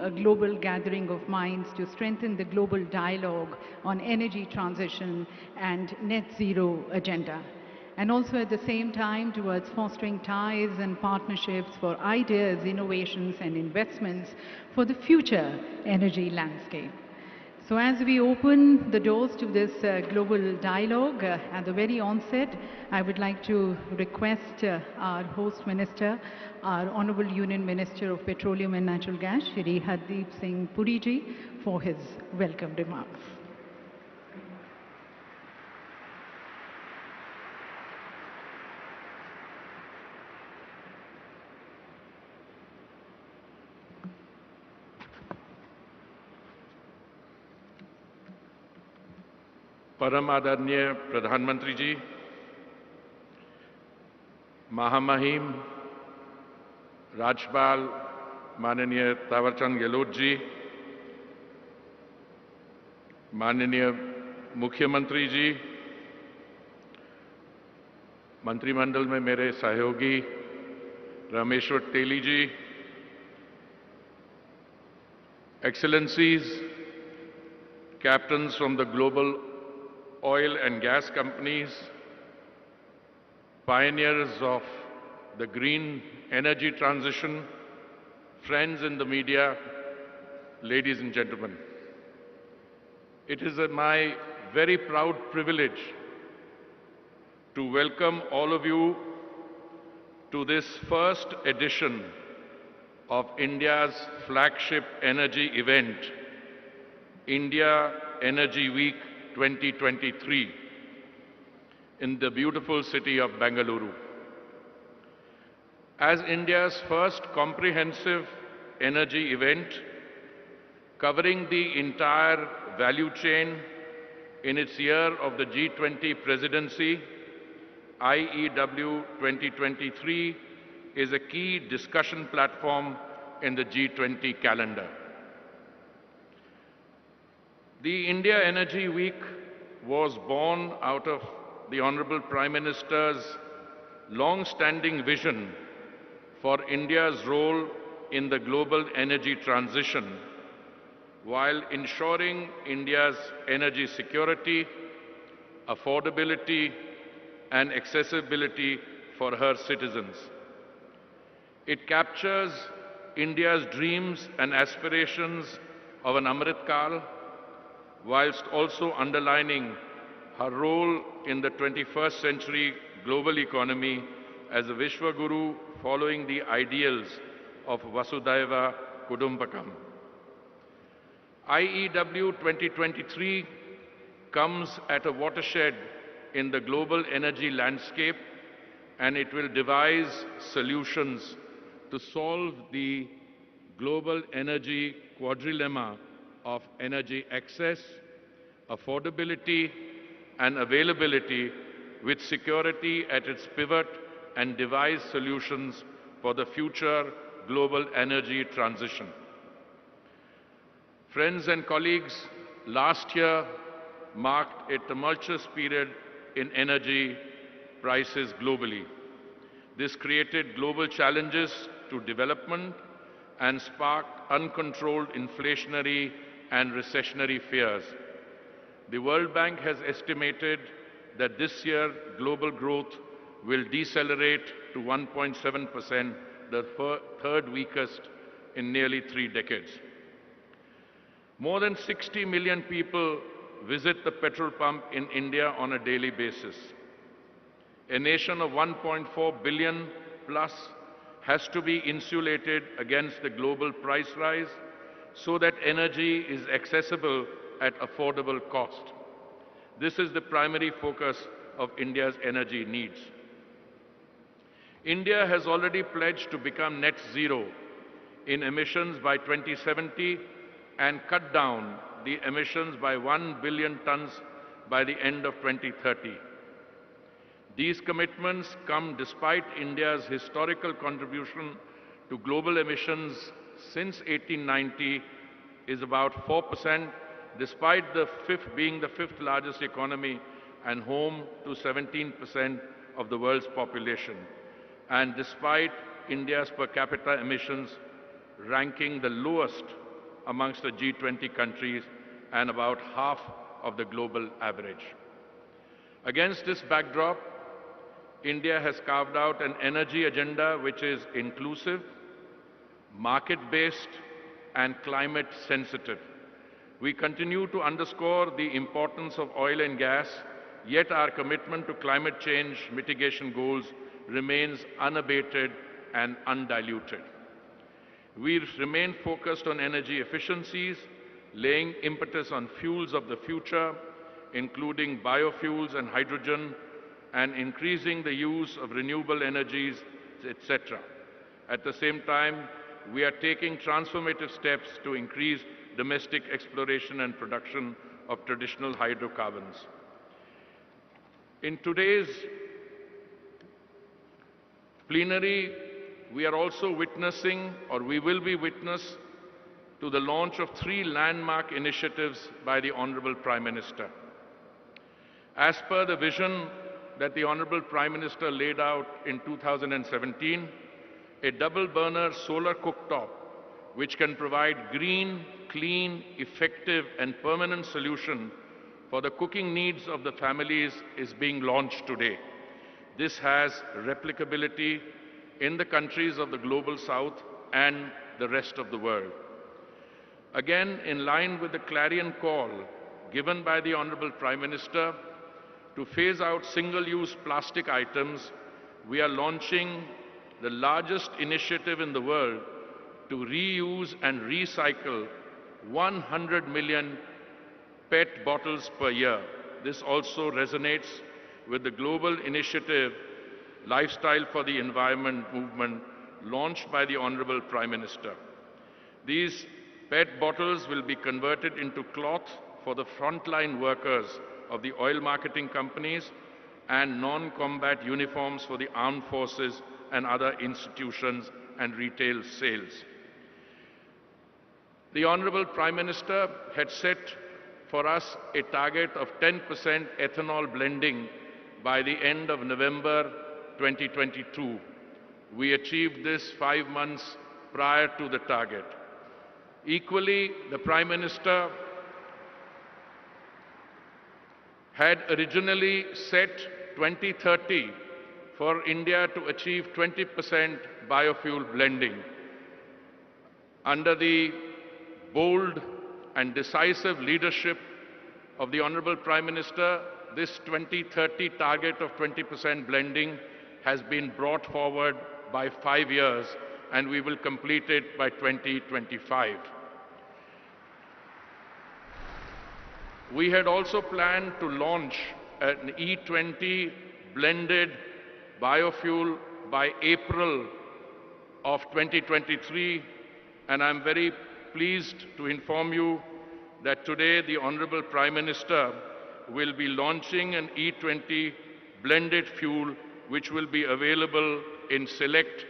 a global gathering of minds to strengthen the global dialogue on energy transition and net zero agenda, and also at the same time towards fostering ties and partnerships for ideas, innovations and investments for the future energy landscape. So as we open the doors to this global dialogue, at the very onset, I would like to request our host minister, our Honorable Union Minister of Petroleum and Natural Gas, Shri Hardeep Singh Puri ji, for his welcome remarks. परम आदरणीय प्रधानमंत्री जी, महामहिम राज्यपाल माननीय तावरचंद गहलोत जी, माननीय मुख्यमंत्री जी, मंत्रिमंडल में मेरे सहयोगी रामेश्वर तेली जी, excellencies, captains from the global oil and gas companies, pioneers of the green energy transition, friends in the media, ladies and gentlemen. It is my very proud privilege to welcome all of you to this first edition of India's flagship energy event, India Energy Week 2023 in the beautiful city of Bengaluru. As India's first comprehensive energy event covering the entire value chain in its year of the G20 presidency, IEW 2023 is a key discussion platform in the G20 calendar. The India Energy Week was born out of the Honorable Prime Minister's long-standing vision for India's role in the global energy transition while ensuring India's energy security, affordability, and accessibility for her citizens. It captures India's dreams and aspirations of an Amrit Kal, whilst also underlining her role in the 21st century global economy as a Vishwaguru following the ideals of Vasudhaiva Kudumbakam. IEW 2023 comes at a watershed in the global energy landscape, and it will devise solutions to solve the global energy quadrilemma of energy access, affordability, and availability, with security at its pivot, and devise solutions for the future global energy transition. Friends and colleagues, last year marked a tumultuous period in energy prices globally. This created global challenges to development and sparked uncontrolled inflationary and recessionary fears. The World Bank has estimated that this year global growth will decelerate to 1.7%, the third weakest in nearly 3 decades. More than 60 million people visit the petrol pump in India on a daily basis. A nation of 1.4 billion plus has to be insulated against the global price rise so that energy is accessible at affordable cost. This is the primary focus of India's energy needs. India has already pledged to become net zero in emissions by 2070 and cut down the emissions by 1 billion tons by the end of 2030. These commitments come despite India's historical contribution to global emissions since 1890 is about 4%, despite being the fifth largest economy and home to 17% of the world's population, and despite India's per capita emissions ranking the lowest amongst the G20 countries and about half of the global average. Against this backdrop, India has carved out an energy agenda which is inclusive, market-based, and climate-sensitive. We continue to underscore the importance of oil and gas, yet our commitment to climate change mitigation goals remains unabated and undiluted. We remain focused on energy efficiencies, laying impetus on fuels of the future, including biofuels and hydrogen, and increasing the use of renewable energies, etc. At the same time, we are taking transformative steps to increase domestic exploration and production of traditional hydrocarbons. In today's plenary, we are also witnessing, or we will be witness, to the launch of 3 landmark initiatives by the Honorable Prime Minister. As per the vision that the Honorable Prime Minister laid out in 2017, a double-burner solar cooktop which can provide green, clean, effective and permanent solution for the cooking needs of the families is being launched today. This has replicability in the countries of the Global South and the rest of the world. Again, in line with the clarion call given by the Honorable Prime Minister to phase out single-use plastic items, we are launching the largest initiative in the world to reuse and recycle 100 million PET bottles per year. This also resonates with the global initiative Lifestyle for the Environment movement launched by the Honorable Prime Minister. These PET bottles will be converted into cloth for the frontline workers of the oil marketing companies and non-combat uniforms for the armed forces and other institutions and retail sales. The Honorable Prime Minister had set for us a target of 10% ethanol blending by the end of November 2022. We achieved this 5 months prior to the target. Equally, the Prime Minister had originally set 2030 for India to achieve 20% biofuel blending. Under the bold and decisive leadership of the Honorable Prime Minister, this 2030 target of 20% blending has been brought forward by 5 years, and we will complete it by 2025. We had also planned to launch an E20 blended biofuel by April of 2023, and I'm very pleased to inform you that today the Honorable Prime Minister will be launching an E20 blended fuel which will be available in select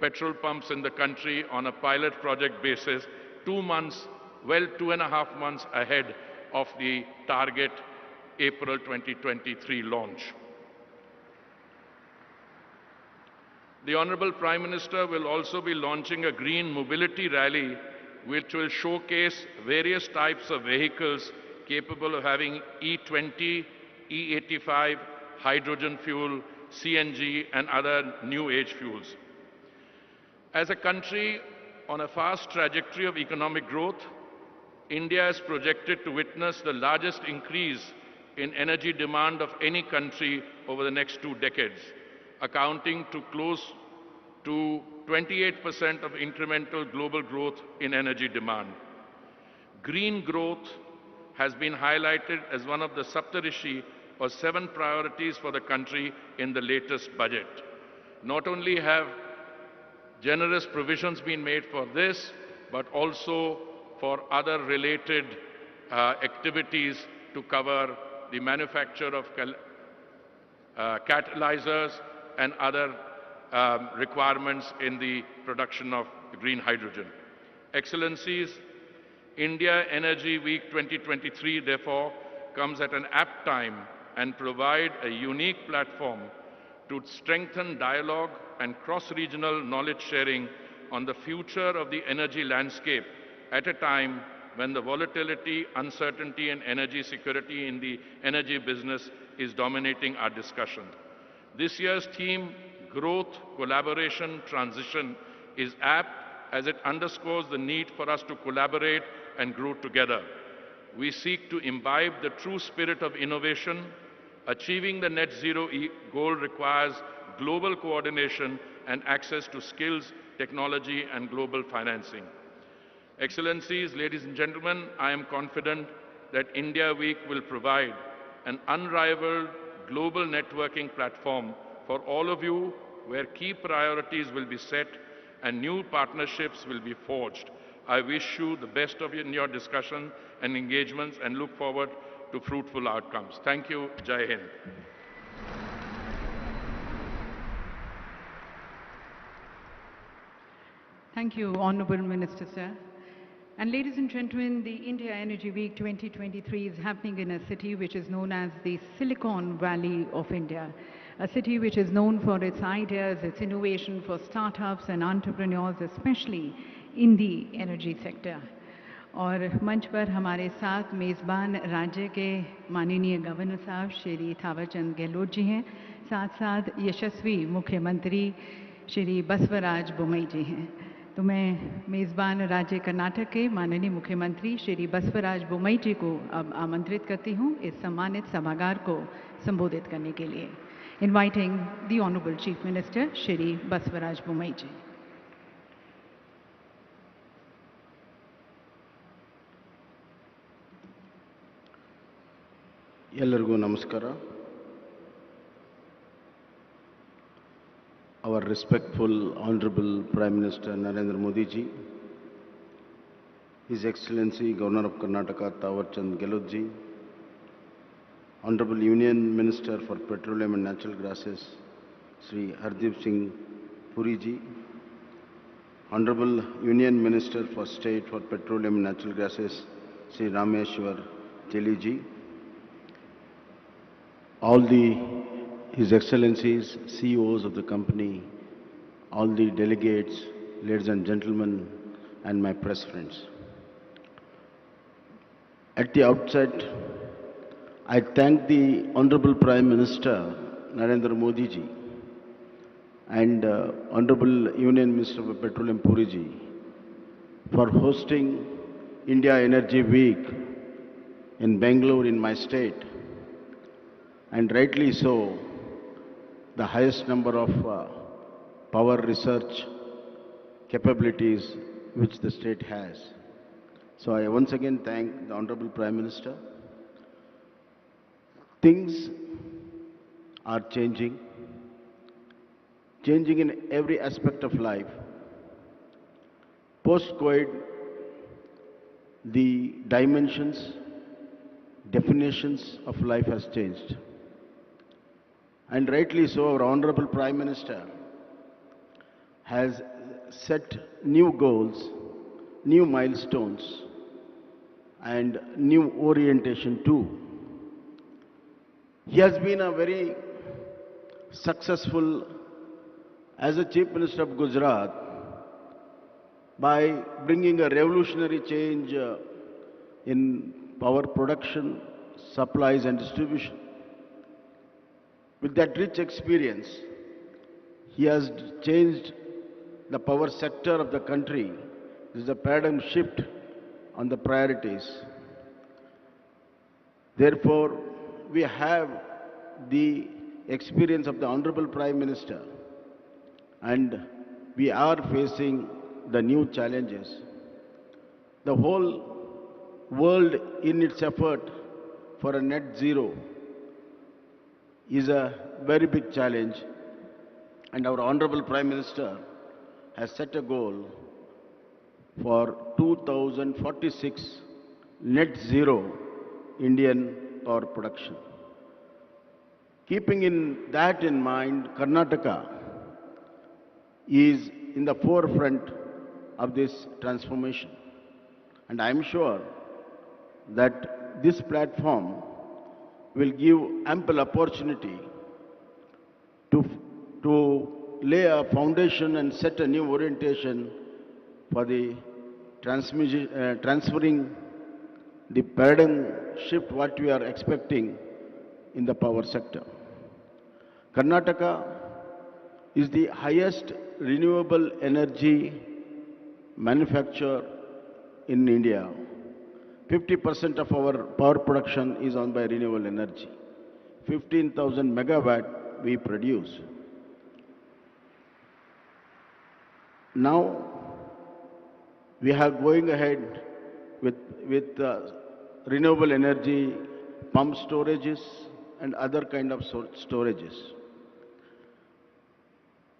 petrol pumps in the country on a pilot project basis 2 months, well, 2.5 months ahead of the target April 2023 launch. The Honorable Prime Minister will also be launching a green mobility rally which will showcase various types of vehicles capable of having E20, E85, hydrogen fuel, CNG and other new age fuels. As a country on a fast trajectory of economic growth, India is projected to witness the largest increase in energy demand of any country over the next 2 decades, accounting to close to 28% of incremental global growth in energy demand. Green growth has been highlighted as one of the Saptarishi or 7 priorities for the country in the latest budget. Not only have generous provisions been made for this, but also for other related activities to cover the manufacture of catalyzers and other requirements in the production of green hydrogen. Excellencies, India Energy Week 2023 therefore comes at an apt time and provide a unique platform to strengthen dialogue and cross-regional knowledge sharing on the future of the energy landscape at a time when the volatility, uncertainty, and energy security in the energy business is dominating our discussion. This year's theme, Growth, Collaboration, Transition, is apt as it underscores the need for us to collaborate and grow together. We seek to imbibe the true spirit of innovation. Achieving the net zero goal requires global coordination and access to skills, technology, and global financing. Excellencies, ladies and gentlemen, I am confident that India Week will provide an unrivaled global networking platform for all of you, where key priorities will be set and new partnerships will be forged. I wish you the best in your discussion and engagements and look forward to fruitful outcomes. Thank you. Jai Hind. Thank you, Honorable Minister, sir. And ladies and gentlemen, the India Energy Week 2023 is happening in a city which is known as the Silicon Valley of India, a city which is known for its ideas, its innovation for startups and entrepreneurs, especially in the energy sector. और मंच पर हमारे साथ मेज़बान राज्य के माननीय governor साहब श्री थावरचंद गहलोत जी हैं, साथ साथ यशस्वी मुख्यमंत्री श्री बसवराज बोम्मई जी हैं। तो मैं मेज़बान राज्य कर्नाटक के माननीय मुख्यमंत्री श्री बसवराज बोम्मई जी को अब आमंत्रित करती हूँ इस सम्मानित सभागार को संबोधित करने के लिए। Inviting the honourable chief minister Shri Basavaraj Bommai ji. ಎಲ್ಲರಿಗೂ ನಮಸ್ಕಾರ. Our respectful Honorable Prime Minister Narendra Modi ji, His Excellency Governor of Karnataka Thawarchand Gehlot ji, Honorable Union Minister for Petroleum and Natural Gases Sri Hardeep Singh Puri ji, Honorable Union Minister for State for Petroleum and Natural Gases Sri Rameshwar Teli ji, all His Excellencies, CEOs of the company, all the delegates, ladies and gentlemen, and my press friends. At the outset, I thank the Honorable Prime Minister Narendra Modi ji and Honorable Union Minister for Petroleum Puri ji for hosting India Energy Week in Bengaluru in my state, and rightly so, the highest number of power research capabilities which the state has. So I once again thank the Honorable Prime Minister. Things are changing in every aspect of life. Post-COVID, the dimensions, definitions of life has changed. And rightly so, our Honorable Prime Minister has set new goals, new milestones, and new orientation too. He has been a very successful as a Chief Minister of Gujarat by bringing a revolutionary change in power production, supplies and distribution. With that rich experience, he has changed the power sector of the country. This is a paradigm shift on the priorities. Therefore, we have the experience of the Honorable Prime Minister, and we are facing the new challenges. The whole world in its effort for a net zero is a very big challenge, and our Honorable Prime Minister has set a goal for 2046 net zero Indian power production. Keeping that in mind, Karnataka is in the forefront of this transformation, and I am sure that this platform will give ample opportunity to lay a foundation and set a new orientation for the transferring the paradigm shift what we are expecting in the power sector. Karnataka is the highest renewable energy manufacturer in India. 50% of our power production is on by renewable energy. 15,000 megawatt we produce. Now we are going ahead with renewable energy pump storages and other kind of storages.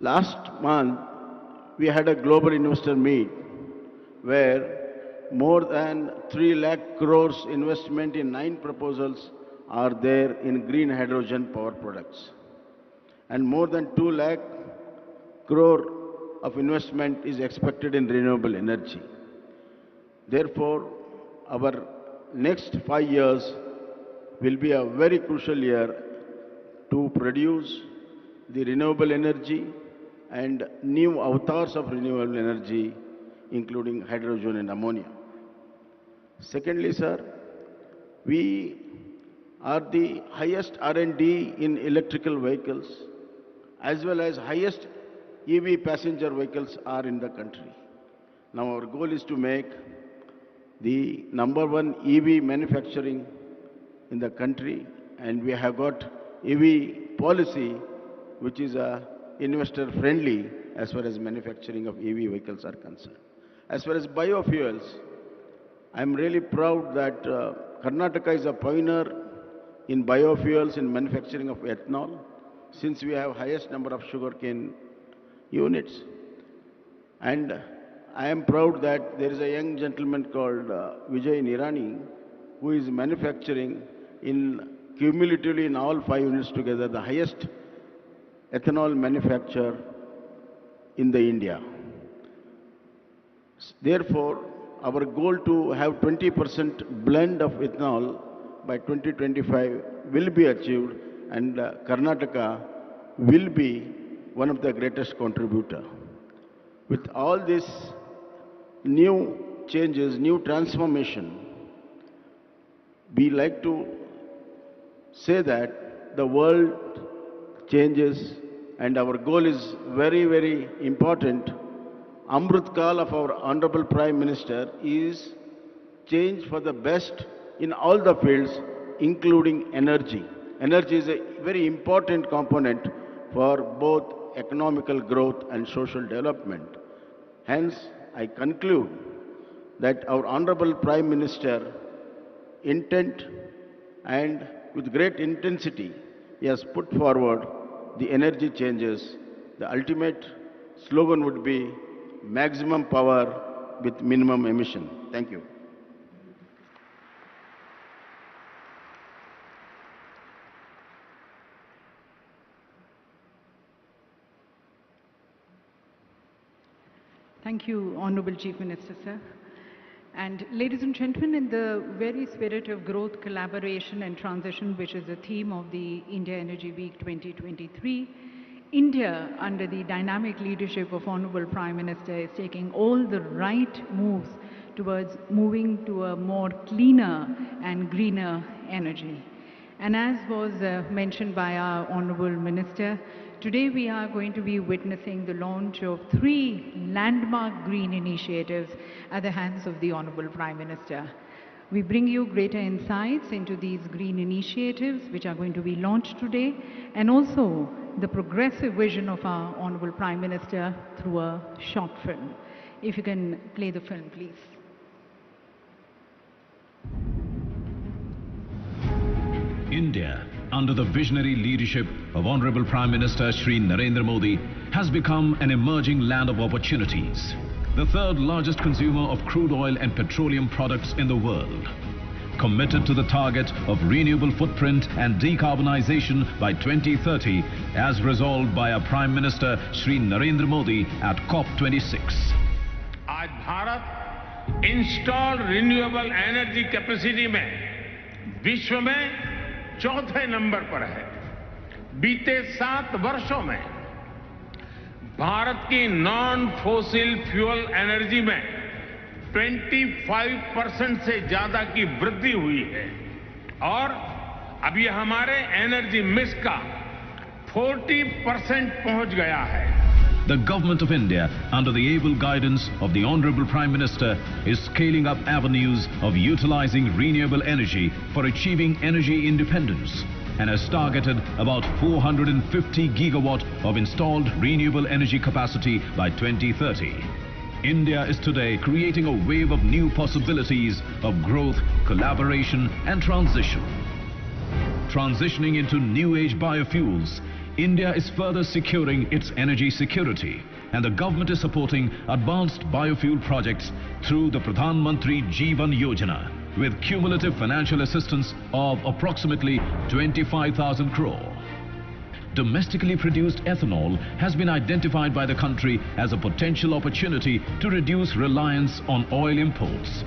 Last month we had a global investor meet where more than 3 lakh crores investment in 9 proposals are there in green hydrogen power products. And more than 2 lakh crore of investment is expected in renewable energy. Therefore, our next 5 years will be a very crucial year to produce the renewable energy and new avatars of renewable energy, including hydrogen and ammonia. Secondly, sir, we are the highest R&D in electrical vehicles, as well as highest EV passenger vehicles are in the country. Now our goal is to make the #1 EV manufacturing in the country, and we have got EV policy which is investor friendly as far as manufacturing of EV vehicles are concerned. As far as biofuels, I am really proud that Karnataka is a pioneer in biofuels in manufacturing of ethanol, since we have highest number of sugarcane units. And I am proud that there is a young gentleman called Vijay Nirani, who is manufacturing cumulatively in all 5 units together the highest ethanol manufacturer in the India. Therefore, our goal to have 20% blend of ethanol by 2025 will be achieved, and Karnataka will be one of the greatest contributor. With all these new changes, new transformation, we like to say that the world changes and our goal is very, very important. Amrit Kal of our Honorable Prime Minister is change for the best in all the fields, including energy. Energy is a very important component for both economical growth and social development. Hence, I conclude that our Honorable Prime Minister intent and with great intensity, he has put forward the energy changes. The ultimate slogan would be maximum power with minimum emission. Thank you. Thank you, Honorable Chief Minister, sir. And ladies and gentlemen, in the very spirit of growth, collaboration and transition, which is the theme of the India Energy Week 2023, India, under the dynamic leadership of Honorable Prime Minister, is taking all the right moves towards moving to a more cleaner and greener energy. And as was mentioned by our Honorable Minister, today we are going to be witnessing the launch of 3 landmark green initiatives at the hands of the Honorable Prime Minister. We bring you greater insights into these green initiatives which are going to be launched today, and also the progressive vision of our Honorable Prime Minister through a short film. If you can play the film, please. India, under the visionary leadership of Honorable Prime Minister Shri Narendra Modi, has become an emerging land of opportunities. The 3rd largest consumer of crude oil and petroleum products in the world. Committed to the target of renewable footprint and decarbonization by 2030, as resolved by our Prime Minister Shri Narendra Modi at COP26. आज Bharat installed renewable energy capacity में विश्व में 4थे number पर है। बीते 7 वर्षों में भारत की नॉन फॉसिल फ्यूल एनर्जी में 25% से ज्यादा की वृद्धि हुई है और अब ये हमारे एनर्जी मिक्स का 40% पहुंच गया है। The Government of India, under the able guidance of the Honorable Prime Minister, is scaling up avenues of utilizing renewable energy for achieving energy independence and has targeted about 450 gigawatt of installed renewable energy capacity by 2030. India is today creating a wave of new possibilities of growth, collaboration and transition. Transitioning into new age biofuels, India is further securing its energy security, and the government is supporting advanced biofuel projects through the Pradhan Mantri Jeevan Yojana with cumulative financial assistance of approximately 25,000 crore. Domestically produced ethanol has been identified by the country as a potential opportunity to reduce reliance on oil imports.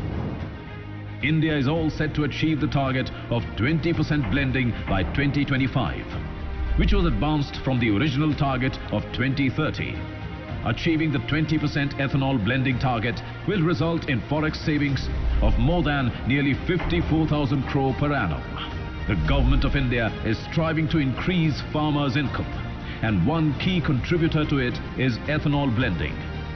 India is all set to achieve the target of 20% blending by 2025. Which was advanced from the original target of 2030. Achieving the 20% ethanol blending target will result in forex savings of more than nearly 54,000 crore per annum. The Government of India is striving to increase farmers' income, and one key contributor to it is ethanol blending,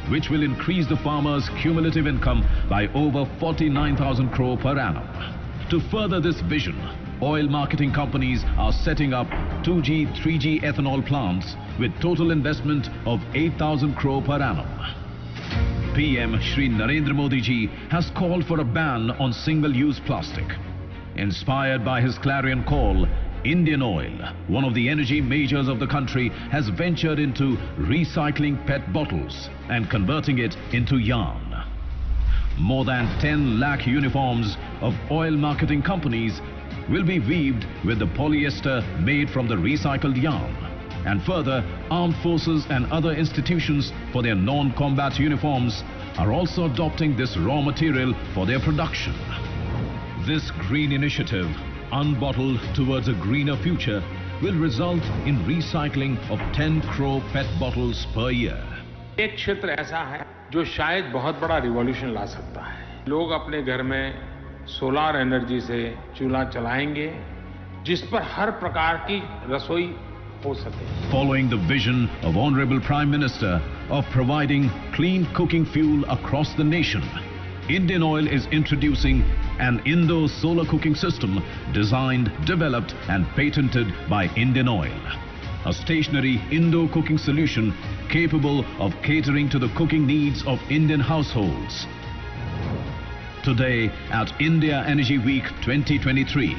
which will increase the farmers' cumulative income by over 49,000 crore per annum. To further this vision, oil marketing companies are setting up 2G, 3G ethanol plants with total investment of 8,000 crore per annum. PM Shri Narendra Modi ji has called for a ban on single-use plastic. Inspired by his clarion call, Indian Oil, one of the energy majors of the country, has ventured into recycling PET bottles and converting it into yarn. More than 10 lakh uniforms of oil marketing companies will be weaved with the polyester made from the recycled yarn. And further, armed forces and other institutions for their non-combat uniforms are also adopting this raw material for their production. This green initiative, unbottled towards a greener future, will result in recycling of 10 crore PET bottles per year. एक क्षेत्र ऐसा है जो शायद बहुत बड़ा revolution ला सकता है। लोग अपने घर में सोलार एनर्जी से चूल्हा चलाएंगे जिस पर हर प्रकार की रसोई हो सके। Following the vision of Honorable Prime Minister of providing clean cooking fuel across the nation, Indian Oil is introducing an indoor solar cooking system designed, developed and patented by Indian Oil. A stationary indoor cooking solution capable of catering to the cooking needs of Indian households. Today at India Energy Week 2023,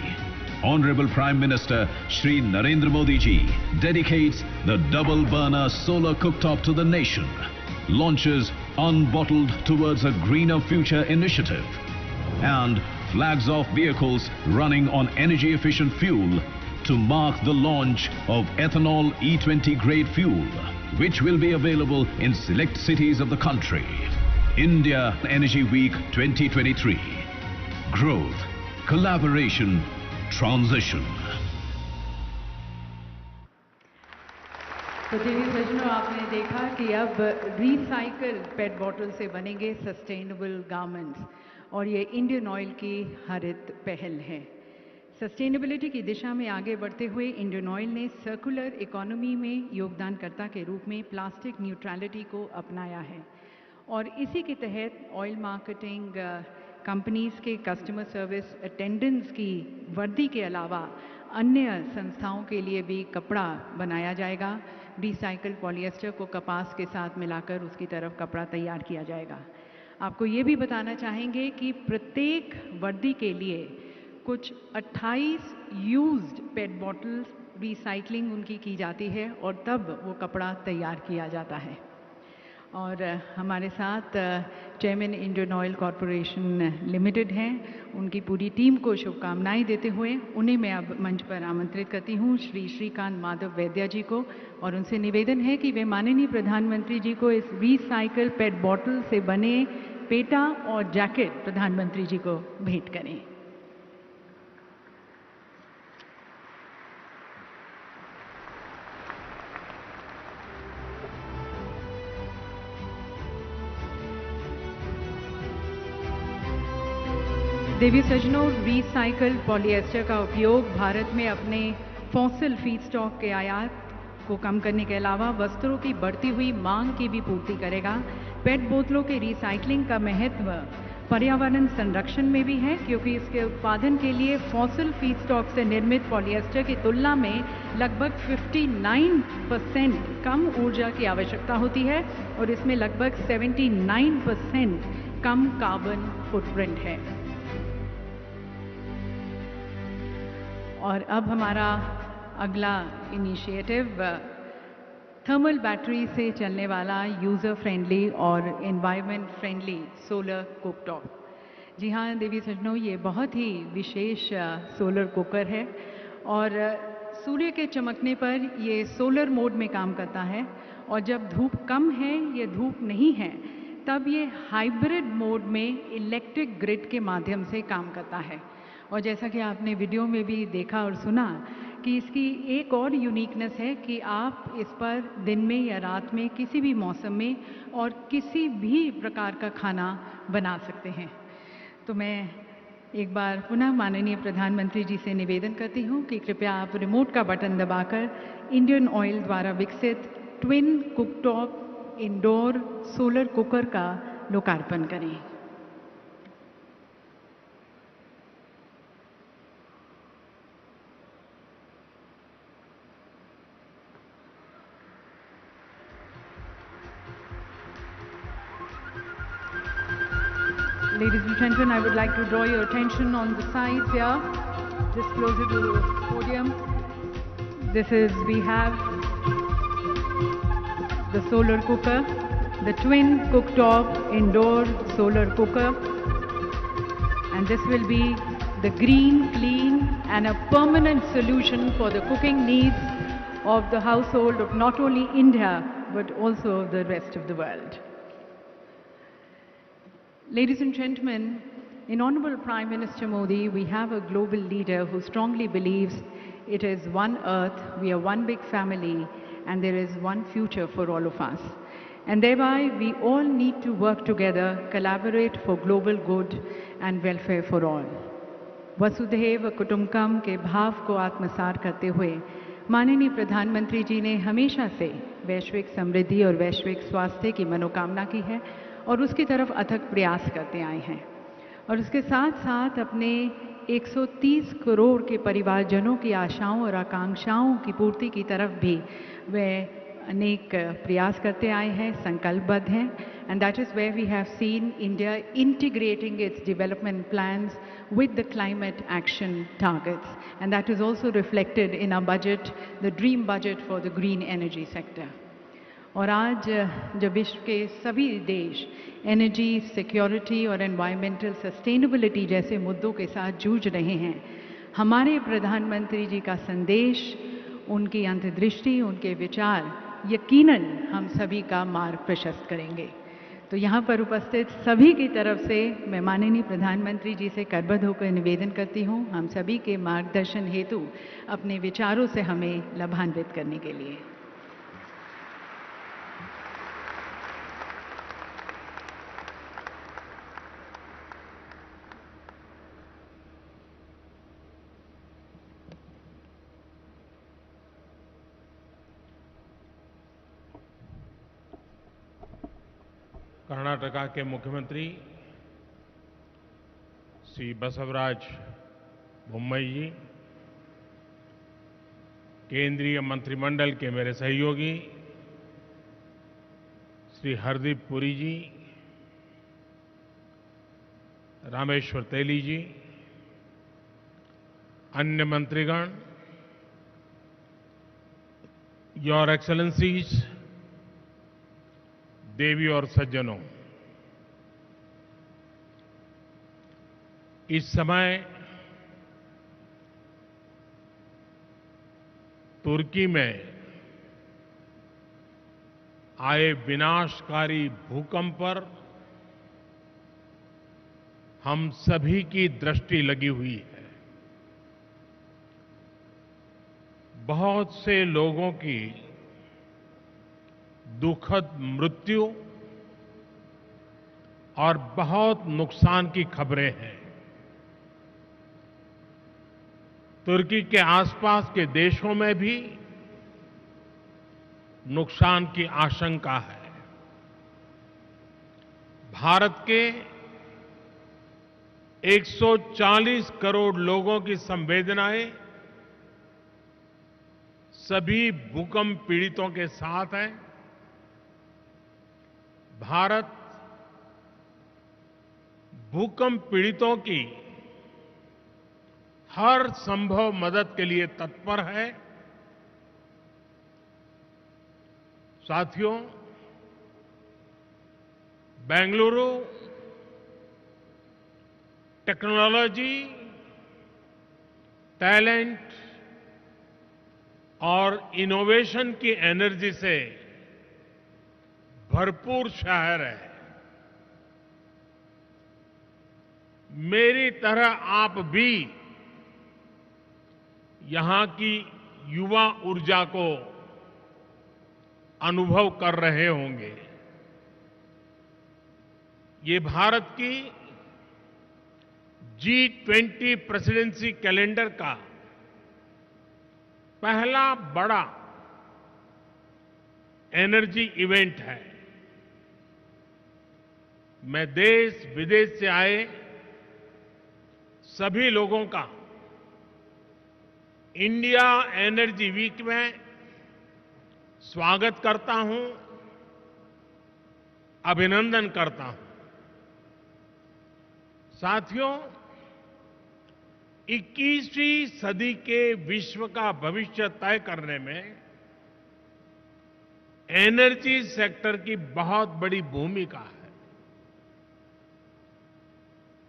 Honorable Prime Minister Shri Narendra Modi ji dedicates the double burner solar cooktop to the nation, launches Unbottled Towards a Greener Future initiative, and flags off vehicles running on energy efficient fuel to mark the launch of ethanol E20 grade fuel, which will be available in select cities of the country. India Energy Week 2023. Growth, collaboration, transition. तो TV सज्जनों, आपने देखा कि अब recycle पेट bottle से बनेंगे sustainable garments, और ये इंडियन ऑयल की हरित पहल है। सस्टेनेबिलिटी की दिशा में आगे बढ़ते हुए इंडियन ऑयल ने सर्कुलर इकोनॉमी में योगदानकर्ता के रूप में प्लास्टिक न्यूट्रलिटी को अपनाया है, और इसी के तहत ऑयल मार्केटिंग कंपनीज के कस्टमर सर्विस अटेंडेंट्स की वर्दी के अलावा अन्य संस्थाओं के लिए भी कपड़ा बनाया जाएगा। रिसाइकल पॉलिएस्टर को कपास के साथ मिलाकर उसकी तरफ कपड़ा तैयार किया जाएगा। आपको ये भी बताना चाहेंगे कि प्रत्येक वर्दी के लिए कुछ 28 यूज्ड पेट बॉटल्स रिसाइकलिंग उनकी की जाती है और तब वो कपड़ा तैयार किया जाता है। और हमारे साथ chairman Indian oil corporation limited हैं, उनकी पूरी टीम को शुभकामनाएं देते हुए उन्हें मैं अब मंच पर आमंत्रित करती हूं, श्री श्रीकांत माधव वैद्या जी को, और उनसे निवेदन है कि वे माननीय प्रधानमंत्री जी को इस रिसाइकल पेट बॉटल से बने पेटा और जैकेट प्रधानमंत्री जी को भेंट करें। देवी सज्जनों, रिसाइकल्ड पॉलिएस्टर का उपयोग भारत में अपने फॉसिल फीडस्टॉक के आयात को कम करने के अलावा वस्त्रों की बढ़ती हुई मांग की भी पूर्ति करेगा। पेट बोतलों के रिसाइकलिंग का महत्व पर्यावरण संरक्षण में भी है, क्योंकि इसके उत्पादन के लिए फॉसिल फीडस्टॉक से निर्मित पॉलिएस्टर की तुलना में लगभग 59% कम ऊर्जा की आवश्यकता होती है और इसमें लगभग 79% कम कार्बन फुटप्रिंट है। और अब हमारा अगला इनिशिएटिव थर्मल बैटरी से चलने वाला यूज़र फ्रेंडली और एनवायरनमेंट फ्रेंडली सोलर कुकटॉप। जी हाँ देवी सज्जनों, ये बहुत ही विशेष सोलर कुकर है और सूर्य के चमकने पर ये सोलर मोड में काम करता है और जब धूप कम है, ये धूप नहीं है, तब ये हाइब्रिड मोड में इलेक्ट्रिक ग्रिड के माध्यम से काम करता है। और जैसा कि आपने वीडियो में भी देखा और सुना कि इसकी एक और यूनिकनेस है कि आप इस पर दिन में या रात में किसी भी मौसम में और किसी भी प्रकार का खाना बना सकते हैं। तो मैं एक बार पुनः माननीय प्रधानमंत्री जी से निवेदन करती हूँ कि कृपया आप रिमोट का बटन दबाकर इंडियन ऑयल द्वारा विकसित twin cooktop indoor solar cooker का लोकार्पण करें। Ladies and gentlemen, I would like to draw your attention on the sides here, just closer to the podium. We have the solar cooker, the twin cooktop indoor solar cooker. And this will be the green, clean and a permanent solution for the cooking needs of the household of not only India, but also the rest of the world. Ladies and gentlemen, in Honorable Prime Minister Modi, we have a global leader who strongly believes it is one earth, we are one big family, and there is one future for all of us. And thereby, we all need to work together, collaborate for global good and welfare for all. वसुधैव कुटुंबकम के भाव को आत्मसात करते हुए माननीय प्रधानमंत्री जी ने हमेशा से वैश्विक समृद्धि और वैश्विक स्वास्थ्य की मनोकामना की है और उसकी तरफ अथक प्रयास करते आए हैं। और उसके साथ साथ अपने 130 करोड़ के परिवारजनों की आशाओं और आकांक्षाओं की पूर्ति की तरफ भी वे अनेक प्रयास करते आए हैं, संकल्पबद्ध हैं। And that is where we have seen India integrating its development plans with the climate action targets. And that is also reflected in our budget, the dream budget for the green energy sector. और आज जब विश्व के सभी देश energy security और environmental sustainability जैसे मुद्दों के साथ जूझ रहे हैं, हमारे प्रधानमंत्री जी का संदेश, उनकी अंतर्दृष्टि, उनके विचार यकीनन हम सभी का मार्ग प्रशस्त करेंगे। तो यहाँ पर उपस्थित सभी की तरफ से मैं माननीय प्रधानमंत्री जी से करबद्ध होकर निवेदन करती हूँ, हम सभी के मार्गदर्शन हेतु अपने विचारों से हमें लाभान्वित करने के लिए। कर्नाटका के मुख्यमंत्री श्री बसवराज बोम्मई जी, केंद्रीय मंत्रिमंडल के मेरे सहयोगी श्री हरदीप पुरी जी, रामेश्वर तेली जी, अन्य मंत्रीगण, योर एक्सेलेंसीज, देवी और सज्जनों, इस समय तुर्की में आए विनाशकारी भूकंप पर हम सभी की दृष्टि लगी हुई है। बहुत से लोगों की दुखद मृत्यु और बहुत नुकसान की खबरें हैं। तुर्की के आसपास के देशों में भी नुकसान की आशंका है। भारत के 140 करोड़ लोगों की संवेदनाएं सभी भूकंप पीड़ितों के साथ है। भारत भूकंप पीड़ितों की हर संभव मदद के लिए तत्पर है। साथियों, बेंगलुरु टेक्नोलॉजी, टैलेंट और इनोवेशन की एनर्जी से भरपूर शहर है। मेरी तरह आप भी यहां की युवा ऊर्जा को अनुभव कर रहे होंगे। ये भारत की G20 प्रेसिडेंसी कैलेंडर का पहला बड़ा एनर्जी इवेंट है। मैं देश विदेश से आए सभी लोगों का इंडिया एनर्जी वीक में स्वागत करता हूं, अभिनंदन करता हूं। साथियों, 21वीं सदी के विश्व का भविष्य तय करने में एनर्जी सेक्टर की बहुत बड़ी भूमिका है।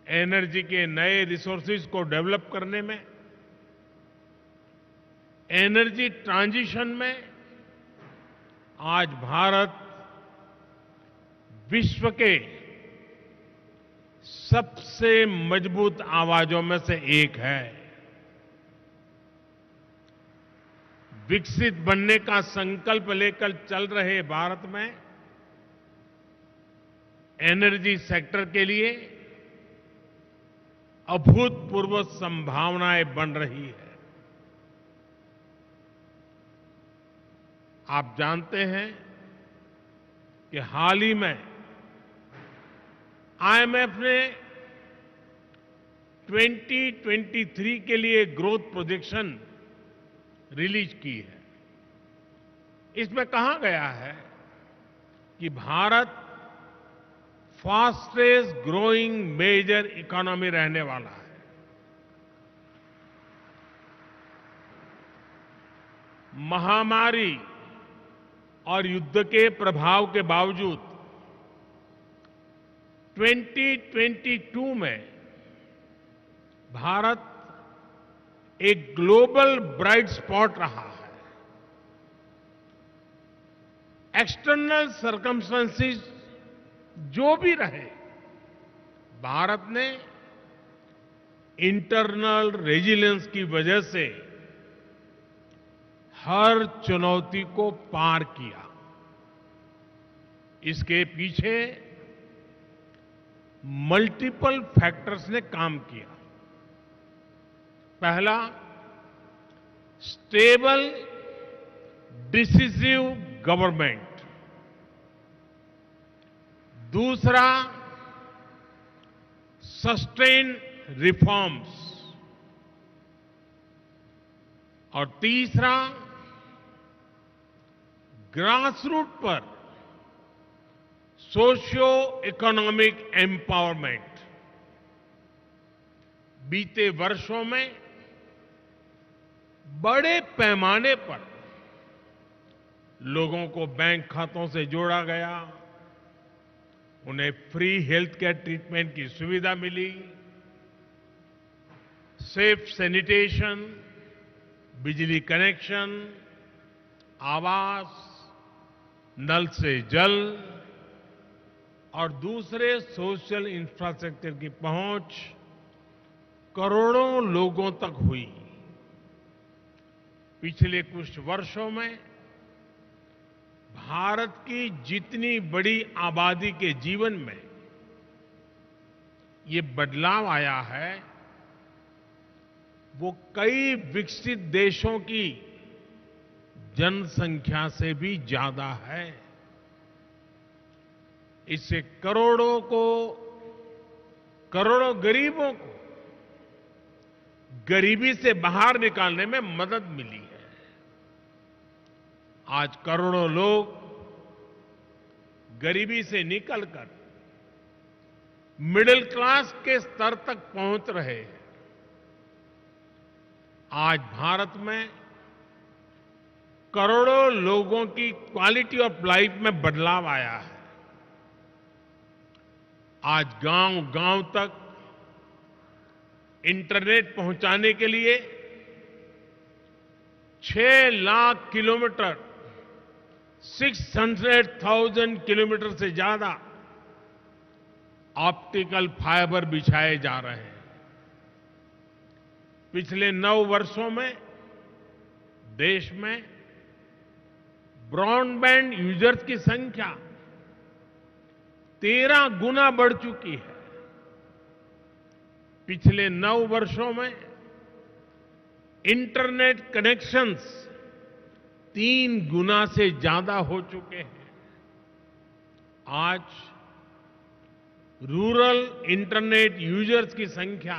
एनर्जी के नए रिसोर्सेज को डेवलप करने में, एनर्जी ट्रांजिशन में आज भारत विश्व के सबसे मजबूत आवाजों में से एक है। विकसित बनने का संकल्प लेकर चल रहे भारत में एनर्जी सेक्टर के लिए अभूतपूर्व संभावनाएं बन रही है। आप जानते हैं कि हाल ही में IMF ने 2023 के लिए ग्रोथ प्रोजेक्शन रिलीज की है। इसमें कहा गया है कि Bharat fastest growing major economy रहने वाला है। महामारी और युद्ध के प्रभाव के बावजूद 2022 में भारत एक ग्लोबल ब्राइट स्पॉट रहा है। एक्सटर्नल सर्कमस्टेंसेस जो भी रहे, भारत ने इंटरनल रेजिलियंस की वजह से हर चुनौती को पार किया। इसके पीछे मल्टीपल फैक्टर्स ने काम किया। पहला, स्टेबल डिसिसिव गवर्नमेंट। दूसरा, सस्टेन रिफॉर्म्स। और तीसरा, ग्रासरूट पर सोशियो इकोनॉमिक एम्पावरमेंट। बीते वर्षों में बड़े पैमाने पर लोगों को बैंक खातों से जोड़ा गया, उन्हें फ्री हेल्थ केयर ट्रीटमेंट की सुविधा मिली, सेफ सैनिटेशन, बिजली कनेक्शन, आवास, नल से जल और दूसरे सोशल इंफ्रास्ट्रक्चर की पहुंच करोड़ों लोगों तक हुई। पिछले कुछ वर्षों में भारत की जितनी बड़ी आबादी के जीवन में ये बदलाव आया है, वो कई विकसित देशों की जनसंख्या से भी ज्यादा है। इससे करोड़ों गरीबों को गरीबी से बाहर निकालने में मदद मिली है। आज करोड़ों लोग गरीबी से निकलकर मिडिल क्लास के स्तर तक पहुंच रहे हैं। आज भारत में करोड़ों लोगों की क्वालिटी ऑफ लाइफ में बदलाव आया है। आज गांव-गांव तक इंटरनेट पहुंचाने के लिए 6 लाख किलोमीटर 600,000 किलोमीटर से ज्यादा ऑप्टिकल फाइबर बिछाए जा रहे हैं। पिछले 9 वर्षों में देश में ब्रॉडबैंड यूजर्स की संख्या 13 गुना बढ़ चुकी है। पिछले 9 वर्षों में इंटरनेट कनेक्शंस 3 गुना से ज्यादा हो चुके हैं। आज रूरल इंटरनेट यूजर्स की संख्या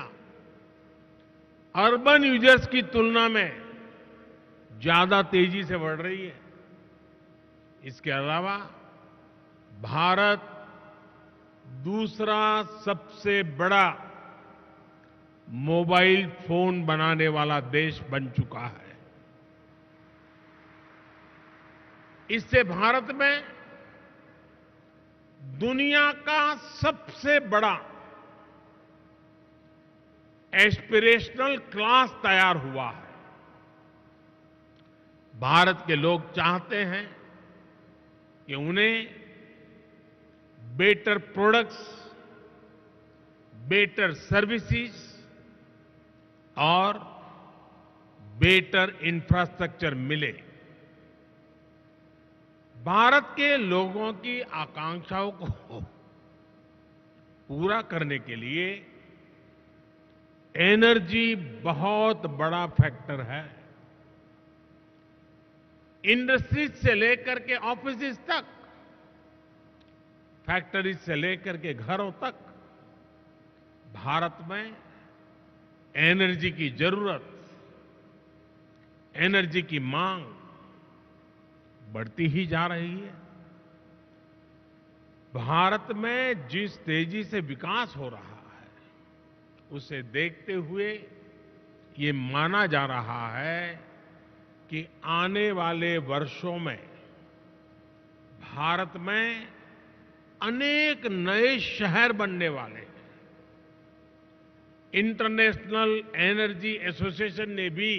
अर्बन यूजर्स की तुलना में ज्यादा तेजी से बढ़ रही है। इसके अलावा भारत दूसरा सबसे बड़ा मोबाइल फोन बनाने वाला देश बन चुका है। इससे भारत में दुनिया का सबसे बड़ा एस्पिरेशनल क्लास तैयार हुआ है। भारत के लोग चाहते हैं कि उन्हें बेटर प्रोडक्ट्स, बेटर सर्विसेज और बेटर इंफ्रास्ट्रक्चर मिले। भारत के लोगों की आकांक्षाओं को पूरा करने के लिए एनर्जी बहुत बड़ा फैक्टर है। इंडस्ट्रीज से लेकर के ऑफिसेज तक, फैक्ट्रीज से लेकर के घरों तक भारत में एनर्जी की जरूरत, एनर्जी की मांग बढ़ती ही जा रही है। भारत में जिस तेजी से विकास हो रहा है, उसे देखते हुए ये माना जा रहा है कि आने वाले वर्षों में भारत में अनेक नए शहर बनने वाले हैं। इंटरनेशनल एनर्जी एसोसिएशन ने भी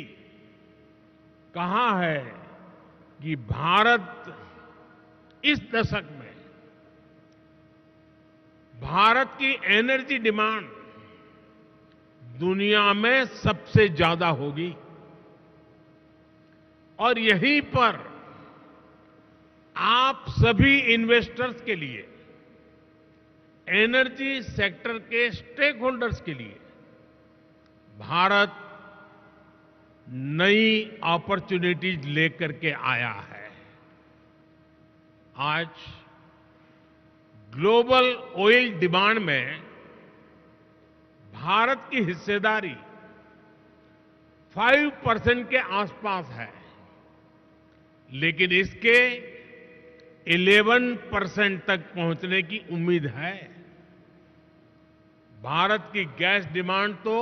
कहा है कि भारत इस दशक में भारत की एनर्जी डिमांड दुनिया में सबसे ज्यादा होगी और यहीं पर आप सभी इन्वेस्टर्स के लिए, एनर्जी सेक्टर के स्टेक होल्डर्स के लिए भारत नई अपॉर्चुनिटीज लेकर के आया है। आज ग्लोबल ऑयल डिमांड में भारत की हिस्सेदारी 5% के आसपास है, लेकिन इसके 11% तक पहुंचने की उम्मीद है। भारत की गैस डिमांड तो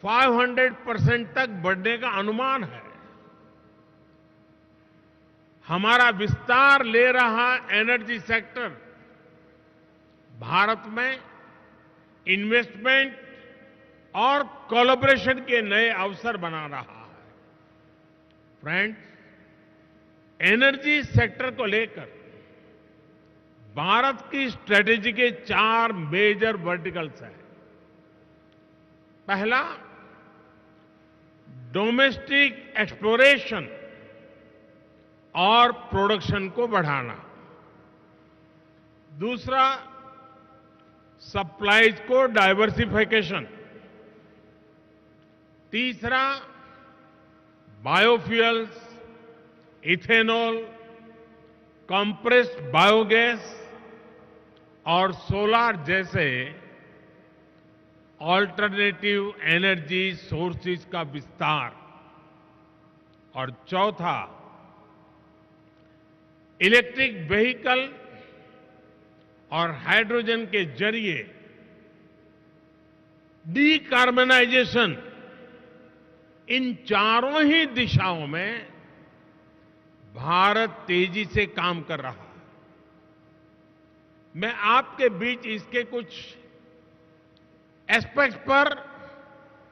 500% तक बढ़ने का अनुमान है। हमारा विस्तार ले रहा एनर्जी सेक्टर भारत में इन्वेस्टमेंट और कोलैबोरेशन के नए अवसर बना रहा है। फ्रेंड्स, एनर्जी सेक्टर को लेकर भारत की स्ट्रेटेजी के 4 मेजर वर्टिकल्स हैं। पहला, डोमेस्टिक एक्सप्लोरेशन और प्रोडक्शन को बढ़ाना। दूसरा, सप्लाईज को डाइवर्सिफिकेशन। तीसरा, बायोफ्यूल्स, इथेनॉल, कंप्रेस्ड बायोगैस और सोलार जैसे ऑल्टरनेटिव एनर्जी सोर्सेज का विस्तार। और चौथा, इलेक्ट्रिक व्हीकल और हाइड्रोजन के जरिए डीकार्बनाइजेशन। इन चारों ही दिशाओं में भारत तेजी से काम कर रहा है। मैं आपके बीच इसके कुछ एस्पेक्ट्स पर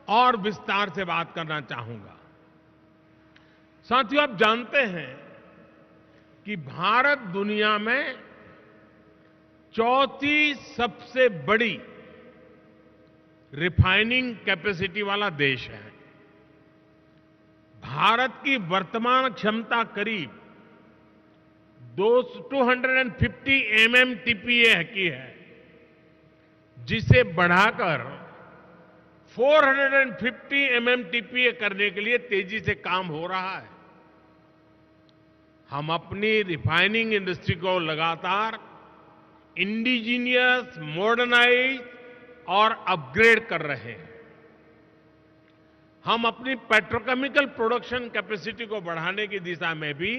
और विस्तार से बात करना चाहूंगा। साथियों, आप जानते हैं कि भारत दुनिया में चौथी सबसे बड़ी रिफाइनिंग कैपेसिटी वाला देश है। भारत की वर्तमान क्षमता करीब 250 MMTPA की है, जिसे बढ़ाकर 450 MMTPA करने के लिए तेजी से काम हो रहा है। हम अपनी रिफाइनिंग इंडस्ट्री को लगातार इंडिजीनियस, मॉडर्नाइज और अपग्रेड कर रहे हैं। हम अपनी पेट्रोकेमिकल प्रोडक्शन कैपेसिटी को बढ़ाने की दिशा में भी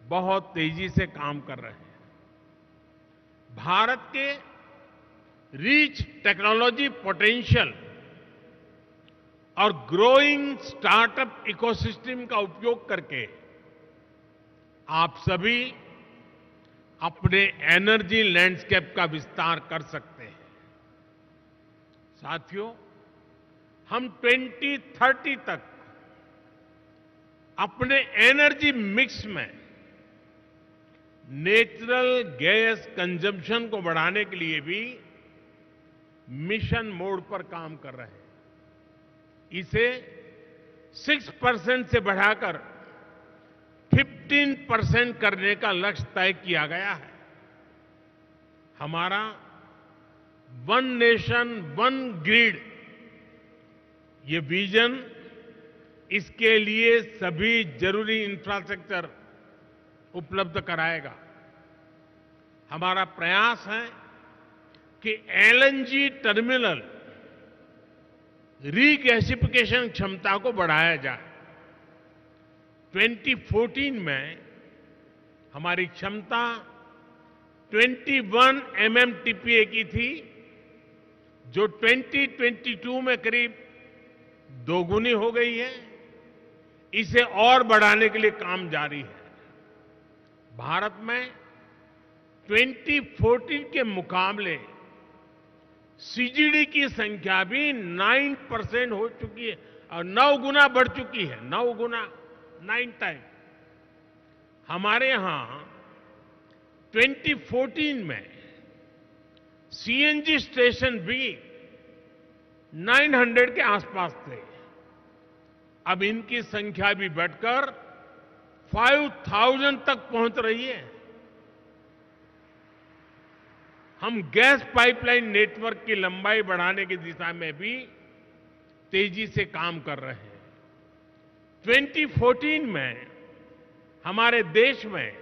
बहुत तेजी से काम कर रहे हैं। भारत के रिच टेक्नोलॉजी पोटेंशियल और ग्रोइंग स्टार्टअप इकोसिस्टम का उपयोग करके आप सभी अपने एनर्जी लैंडस्केप का विस्तार कर सकते हैं। साथियों, हम 2030 तक अपने एनर्जी मिक्स में नेचुरल गैस कंजम्पशन को बढ़ाने के लिए भी मिशन मोड पर काम कर रहे हैं। इसे 6% से बढ़ाकर 15% करने का लक्ष्य तय किया गया है। हमारा वन नेशन वन ग्रिड ये विजन इसके लिए सभी जरूरी इंफ्रास्ट्रक्चर उपलब्ध कराएगा। हमारा प्रयास है कि एलएनजी टर्मिनल रीगैसिफिकेशन क्षमता को बढ़ाया जाए। 2014 में हमारी क्षमता 21 MMTPA की थी, जो 2022 में करीब दोगुनी हो गई है। इसे और बढ़ाने के लिए काम जारी है। भारत में 2014 के मुकाबले सीजीडी की संख्या भी 9% हो चुकी है और 9 गुना बढ़ चुकी है। 9 गुना, 9 टाइम। हमारे यहां 2014 में सीएनजी स्टेशन भी 900 के आसपास थे। अब इनकी संख्या भी बढ़कर 5000 तक पहुंच रही है। हम गैस पाइपलाइन नेटवर्क की लंबाई बढ़ाने की दिशा में भी तेजी से काम कर रहे हैं। 2014 में हमारे देश में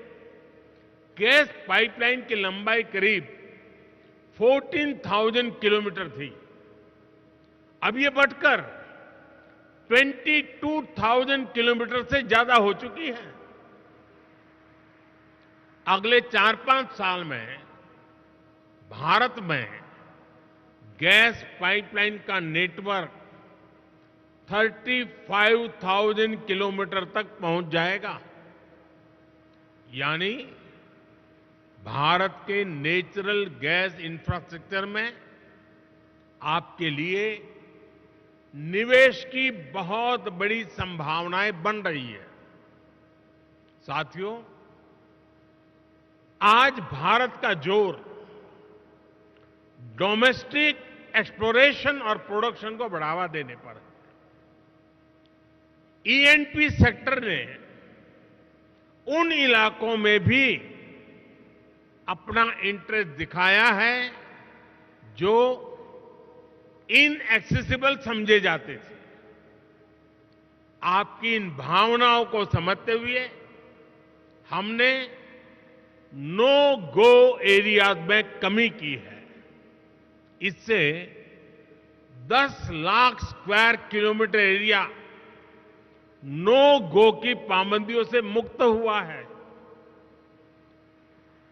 गैस पाइपलाइन की लंबाई करीब 14,000 किलोमीटर थी। अब ये बढ़कर 22,000 किलोमीटर से ज्यादा हो चुकी है। अगले 4-5 साल में भारत में गैस पाइपलाइन का नेटवर्क 35,000 किलोमीटर तक पहुंच जाएगा। यानी भारत के नेचुरल गैस इंफ्रास्ट्रक्चर में आपके लिए निवेश की बहुत बड़ी संभावनाएं बन रही है। साथियों, आज भारत का जोर डोमेस्टिक एक्सप्लोरेशन और प्रोडक्शन को बढ़ावा देने पर है। ईएनपी सेक्टर ने उन इलाकों में भी अपना इंटरेस्ट दिखाया है जो इनएक्सेसिबल समझे जाते थे। आपकी इन भावनाओं को समझते हुए हमने नो गो एरियाज में कमी की है। इससे 10 lakh square kilometre area no go की पाबंदियों से मुक्त हुआ है।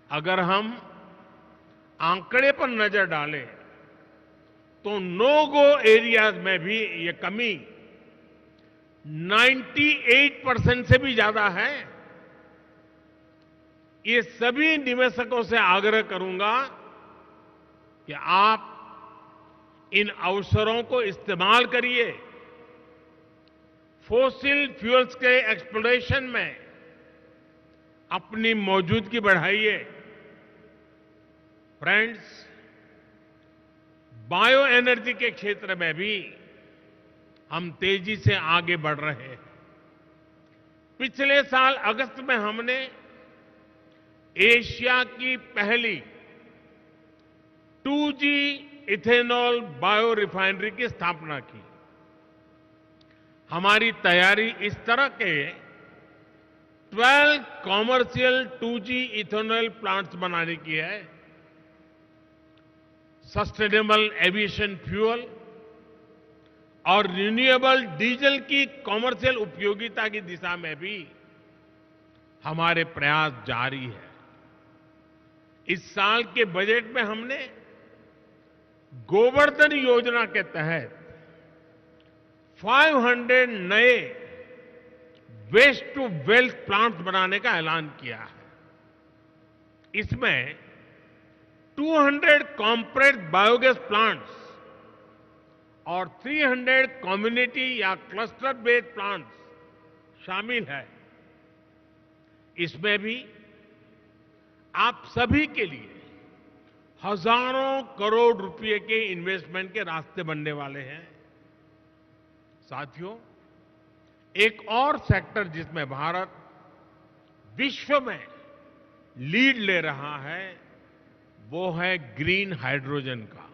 अगर हम आंकड़े पर नजर डालें तो नो गो एरियाज में भी ये कमी 98% से भी ज्यादा है। ये सभी निवेशकों से आग्रह करूंगा कि आप इन अवसरों को इस्तेमाल करिए, फॉसिल फ्यूल्स के एक्सप्लोरेशन में अपनी मौजूदगी बढ़ाइए। फ्रेंड्स, बायो एनर्जी के क्षेत्र में भी हम तेजी से आगे बढ़ रहे हैं। पिछले साल अगस्त में हमने एशिया की पहली 2G इथेनॉल बायो रिफाइनरी की स्थापना की। हमारी तैयारी इस तरह के 12 कॉमर्शियल 2G इथेनॉल प्लांट्स बनाने की है। सस्टेनेबल एविएशन फ्यूल और रिन्यूएबल डीजल की कॉमर्शियल उपयोगिता की दिशा में भी हमारे प्रयास जारी है। इस साल के बजट में हमने गोवर्धन योजना के तहत 500 नए वेस्ट टू वेल्थ प्लांट्स बनाने का ऐलान किया है। इसमें 200 कॉम्प्रेस्ड बायोगैस प्लांट्स और 300 कम्युनिटी या क्लस्टर बेस्ड प्लांट्स शामिल है। इसमें भी आप सभी के लिए हजारों करोड़ रुपए के इन्वेस्टमेंट के रास्ते बनने वाले हैं। साथियों, एक और सेक्टर जिसमें भारत विश्व में लीड ले रहा है वो है ग्रीन हाइड्रोजन का।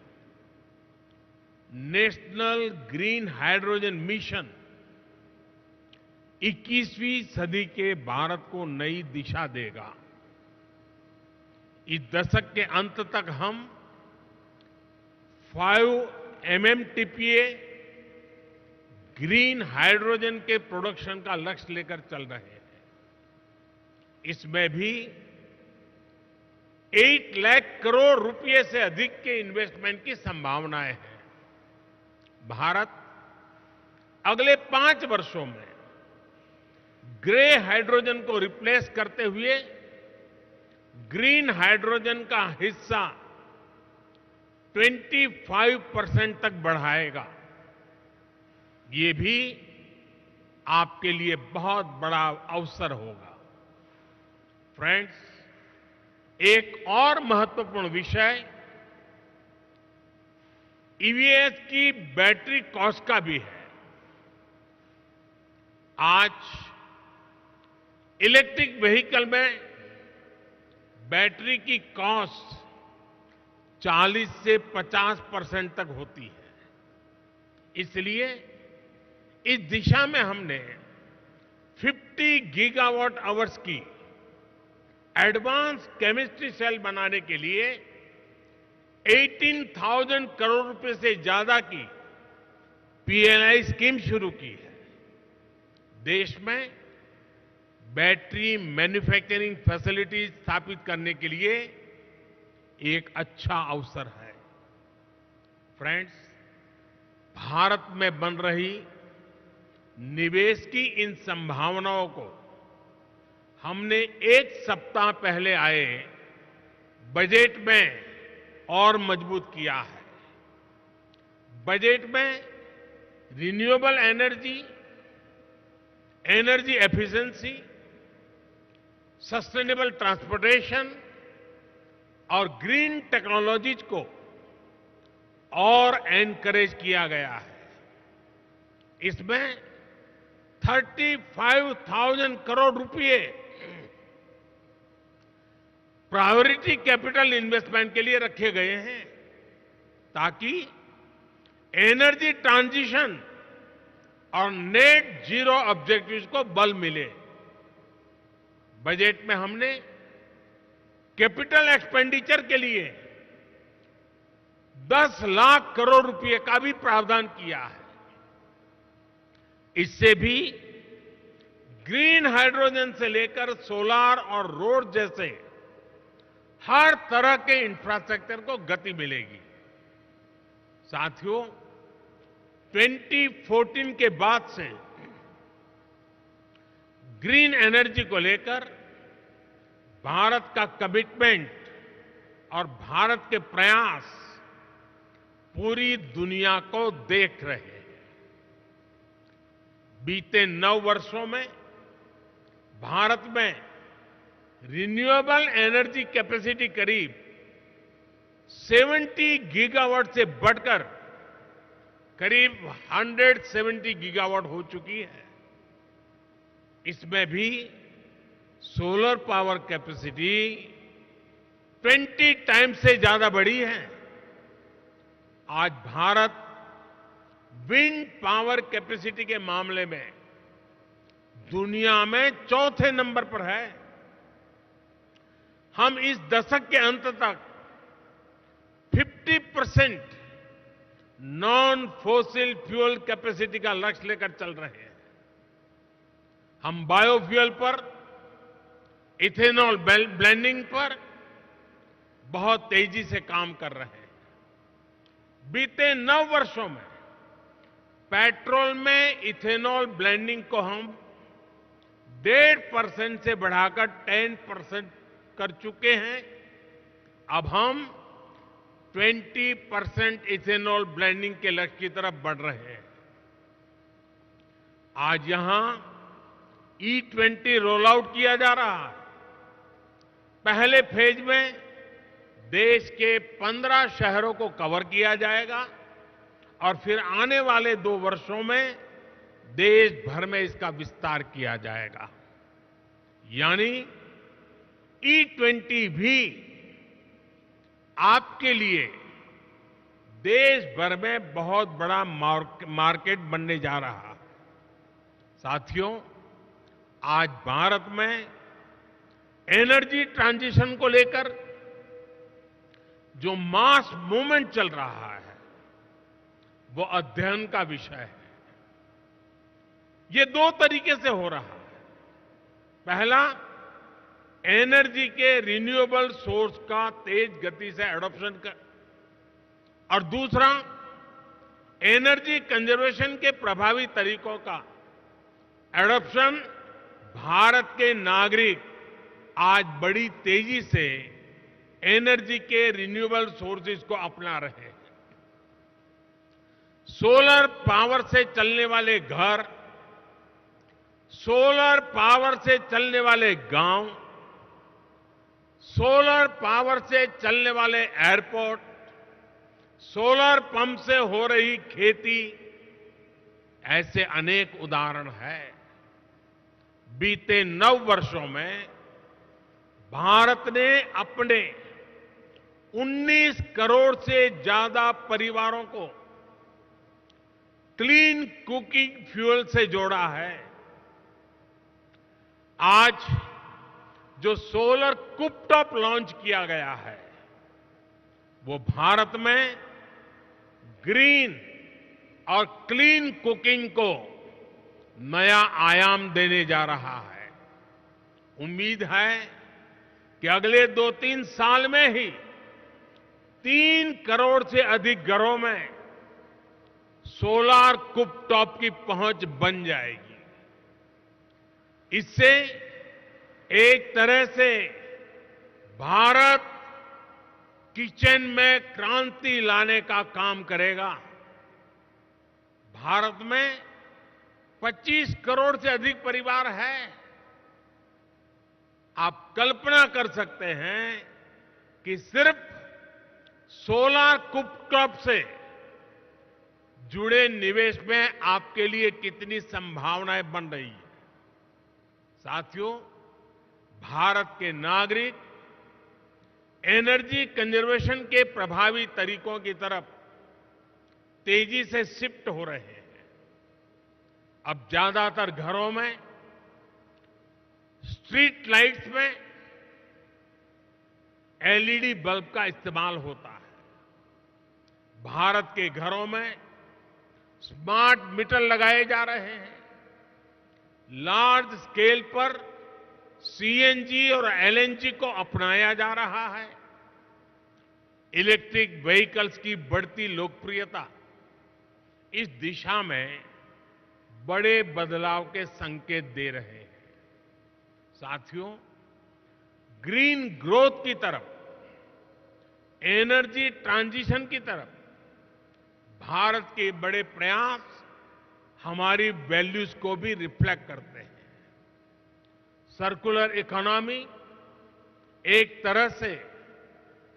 नेशनल ग्रीन हाइड्रोजन मिशन 21वीं सदी के भारत को नई दिशा देगा। इस दशक के अंत तक हम 5 MMTPA ग्रीन हाइड्रोजन के प्रोडक्शन का लक्ष्य लेकर चल रहे हैं। इसमें भी 8 लाख करोड़ रुपए से अधिक के इन्वेस्टमेंट की संभावनाएं हैं। भारत अगले 5 वर्षों में ग्रे हाइड्रोजन को रिप्लेस करते हुए ग्रीन हाइड्रोजन का हिस्सा 25% तक बढ़ाएगा। ये भी आपके लिए बहुत बड़ा अवसर होगा। फ्रेंड्स, एक और महत्वपूर्ण विषय ईवीएस की बैटरी कॉस्ट का भी है। आज इलेक्ट्रिक व्हीकल में बैटरी की कॉस्ट 40 से 50% तक होती है। इसलिए इस दिशा में हमने 50 गीगावाट आवर्स की एडवांस केमिस्ट्री सेल बनाने के लिए 18,000 करोड़ रुपए से ज्यादा की पीएलआई स्कीम शुरू की है। देश में बैटरी मैन्युफैक्चरिंग फैसिलिटीज स्थापित करने के लिए एक अच्छा अवसर है। फ्रेंड्स, भारत में बन रही निवेश की इन संभावनाओं को हमने 1 सप्ताह पहले आए बजट में और मजबूत किया है। बजट में renewable energy, energy efficiency, sustainable transportation और ग्रीन टेक्नोलॉजीज को और एनकरेज किया गया है। इसमें 35,000 करोड़ रुपए प्रायोरिटी कैपिटल इन्वेस्टमेंट के लिए रखे गए हैं ताकि एनर्जी ट्रांजिशन और नेट जीरो ऑब्जेक्टिव्स को बल मिले। बजट में हमने कैपिटल एक्सपेंडिचर के लिए 10 लाख करोड़ रुपए का भी प्रावधान किया है। इससे भी ग्रीन हाइड्रोजन से लेकर सोलार और रोड जैसे हर तरह के इंफ्रास्ट्रक्चर को गति मिलेगी। साथियों, 2014 के बाद से ग्रीन एनर्जी को लेकर भारत का कमिटमेंट और भारत के प्रयास पूरी दुनिया को देख रहे हैं। बीते 9 वर्षों में भारत में रिन्यूएबल एनर्जी कैपेसिटी करीब 70 गीगावाट से बढ़कर करीब 170 गीगावाट हो चुकी है। इसमें भी सोलर पावर कैपेसिटी 20 टाइम्स से ज्यादा बढ़ी है। आज भारत विंड पावर कैपेसिटी के मामले में दुनिया में चौथे नंबर पर है। हम इस दशक के अंत तक 50% नॉन फॉसिल फ्यूल कैपेसिटी का लक्ष्य लेकर चल रहे हैं। हम बायोफ्यूल पर, इथेनॉल ब्लेंडिंग पर बहुत तेजी से काम कर रहे हैं। बीते 9 वर्षों में पेट्रोल में इथेनॉल ब्लेंडिंग को हम 1.5% से बढ़ाकर 10% कर चुके हैं। अब हम 20% इथेनॉल ब्लेंडिंग के लक्ष्य की तरफ बढ़ रहे हैं। आज यहां E20 रोल आउट किया जा रहा है। पहले फेज में देश के 15 शहरों को कवर किया जाएगा और फिर आने वाले 2 वर्षों में देश भर में इसका विस्तार किया जाएगा। यानी E20 भी आपके लिए देश भर में बहुत बड़ा मार्केट बनने जा रहा है। साथियों, आज भारत में एनर्जी ट्रांजिशन को लेकर जो मास मूवमेंट चल रहा है वो अध्ययन का विषय है। ये 2 तरीके से हो रहा है। पहला, एनर्जी के रिन्यूएबल सोर्स का तेज गति से एडॉप्शन कर, और दूसरा, एनर्जी कंजर्वेशन के प्रभावी तरीकों का एडॉप्शन। भारत के नागरिक आज बड़ी तेजी से एनर्जी के रिन्यूएबल सोर्सेज को अपना रहे हैं। सोलर पावर से चलने वाले घर, सोलर पावर से चलने वाले गांव, सोलर पावर से चलने वाले एयरपोर्ट, सोलर पंप से हो रही खेती, ऐसे अनेक उदाहरण हैं। बीते 9 वर्षों में भारत ने अपने 19 करोड़ से ज्यादा परिवारों को क्लीन कुकिंग फ्यूल से जोड़ा है। आज जो सोलर कुपटॉप लॉन्च किया गया है वो भारत में ग्रीन और क्लीन कुकिंग को नया आयाम देने जा रहा है। उम्मीद है कि अगले 2-3 साल में ही 3 करोड़ से अधिक घरों में सोलर कुपटॉप की पहुंच बन जाएगी। इससे एक तरह से भारत किचन में क्रांति लाने का काम करेगा। भारत में 25 करोड़ से अधिक परिवार हैं। आप कल्पना कर सकते हैं कि सिर्फ सोलर कुपटॉप से जुड़े निवेश में आपके लिए कितनी संभावनाएं बन रही हैं। साथियों, भारत के नागरिक एनर्जी कंजर्वेशन के प्रभावी तरीकों की तरफ तेजी से शिफ्ट हो रहे हैं। अब ज्यादातर घरों में स्ट्रीट लाइट्स में एलईडी बल्ब का इस्तेमाल होता है। भारत के घरों में स्मार्ट मीटर लगाए जा रहे हैं। लार्ज स्केल पर सीएनजी और एलएनजी को अपनाया जा रहा है। इलेक्ट्रिक व्हीकल्स की बढ़ती लोकप्रियता इस दिशा में बड़े बदलाव के संकेत दे रहे हैं। साथियों, ग्रीन ग्रोथ की तरफ, एनर्जी ट्रांजिशन की तरफ भारत के बड़े प्रयास हमारी वैल्यूज को भी रिफ्लेक्ट करते हैं। सर्कुलर इकोनॉमी एक तरह से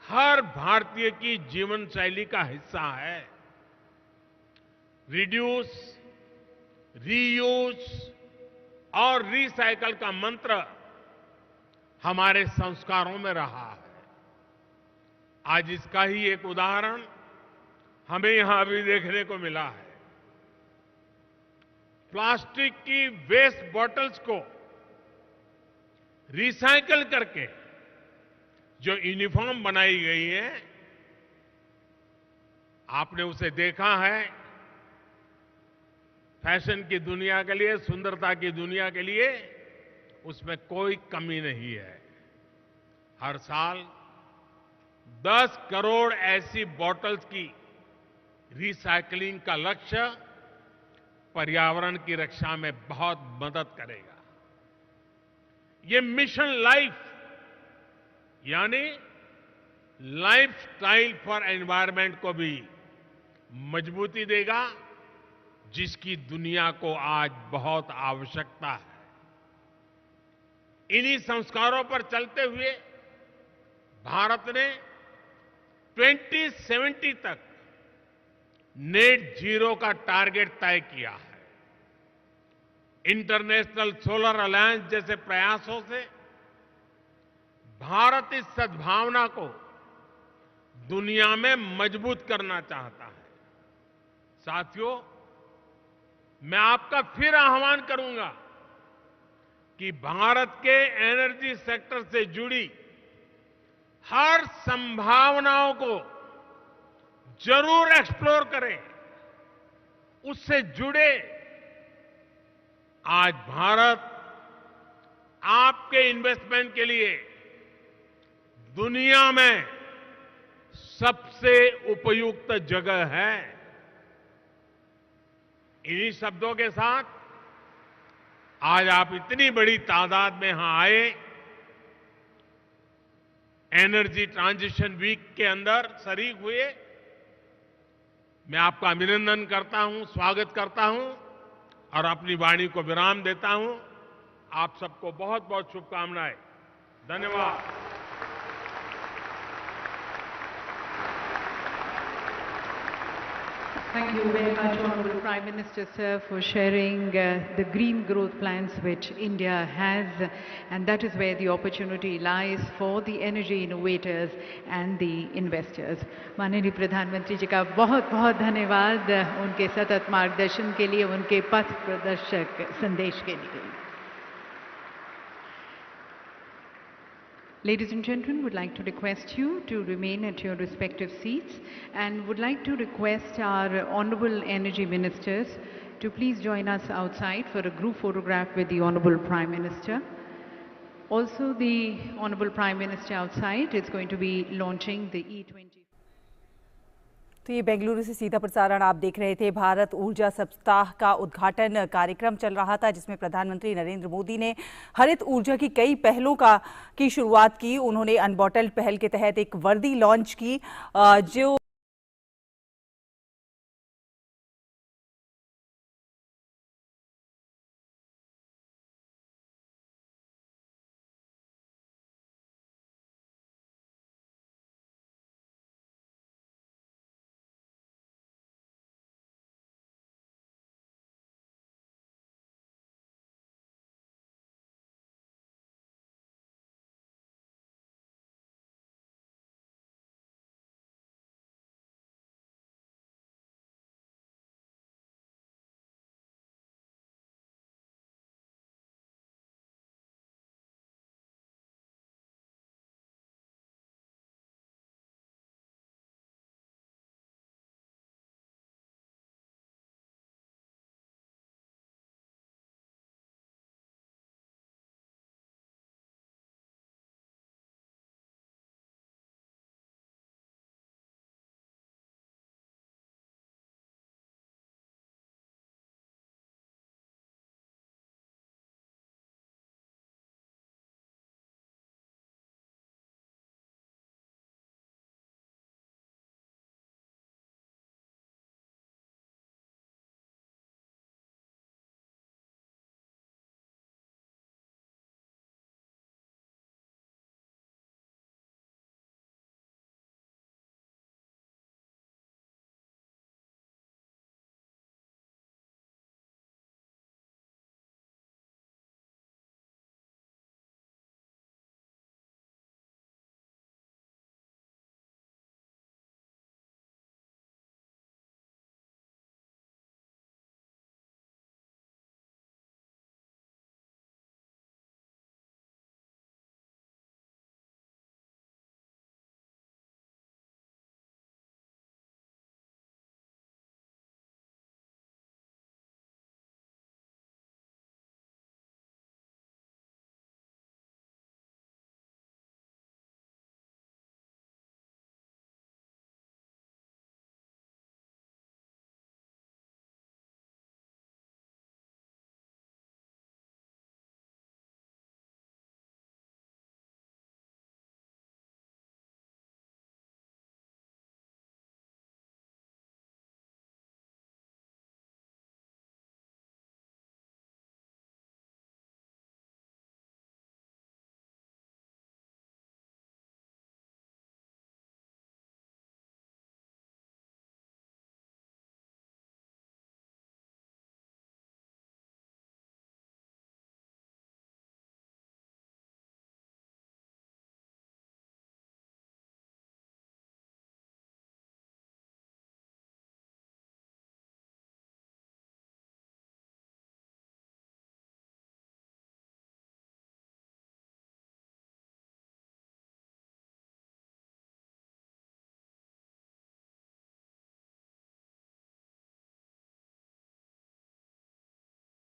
हर भारतीय की जीवन शैली का हिस्सा है। रिड्यूस, रीयूज और रिसाइकल का मंत्र हमारे संस्कारों में रहा है। आज इसका ही एक उदाहरण हमें यहां अभी देखने को मिला है। प्लास्टिक की वेस्ट बॉटल्स को रिसाइकल करके जो यूनिफॉर्म बनाई गई है, आपने उसे देखा है। फैशन की दुनिया के लिए, सुंदरता की दुनिया के लिए उसमें कोई कमी नहीं है। हर साल 10 करोड़ ऐसी बॉटल्स की रिसाइकलिंग का लक्ष्य पर्यावरण की रक्षा में बहुत मदद करेगा। ये मिशन लाइफ यानी लाइफस्टाइल फॉर एनवायरनमेंट को भी मजबूती देगा, जिसकी दुनिया को आज बहुत आवश्यकता है। इन्हीं संस्कारों पर चलते हुए भारत ने 2070 तक नेट जीरो का टारगेट तय किया है। इंटरनेशनल सोलर अलायंस जैसे प्रयासों से भारत इस सद्भावना को दुनिया में मजबूत करना चाहता है। साथियों, मैं आपका फिर आह्वान करूंगा कि भारत के एनर्जी सेक्टर से जुड़ी हर संभावनाओं को जरूर एक्सप्लोर करें, उससे जुड़े। आज भारत आपके इन्वेस्टमेंट के लिए दुनिया में सबसे उपयुक्त जगह है। इन्हीं शब्दों के साथ आज आप इतनी बड़ी तादाद में यहां आए, एनर्जी ट्रांजिशन वीक के अंदर शरीक हुए। मैं आपका अभिनंदन करता हूं, स्वागत करता हूं और अपनी वाणी को विराम देता हूं। आप सबको बहुत बहुत शुभकामनाएं। धन्यवाद। Thank you very much, Honorable Prime Minister, sir, for sharing the green growth plans which India has, and that is where the opportunity lies for the energy innovators and the investors. माननीय प्रधानमंत्री जी का बहुत बहुत धन्यवाद उनके सतत मार्गदर्शन के लिए, उनके पथ प्रदर्शक संदेश के लिए। Ladies and gentlemen, would like to request you to remain at your respective seats and would like to request our Honorable Energy Ministers to please join us outside for a group photograph with the Honorable Prime Minister. Also, the Honorable Prime Minister outside is going to be launching the E20. तो ये बेंगलुरु से सीधा प्रसारण आप देख रहे थे। भारत ऊर्जा सप्ताह का उद्घाटन कार्यक्रम चल रहा था, जिसमें प्रधानमंत्री नरेंद्र मोदी ने हरित ऊर्जा की कई पहलों की शुरुआत की। उन्होंने अनबॉटल्ड पहल के तहत एक वर्दी लॉन्च की, जो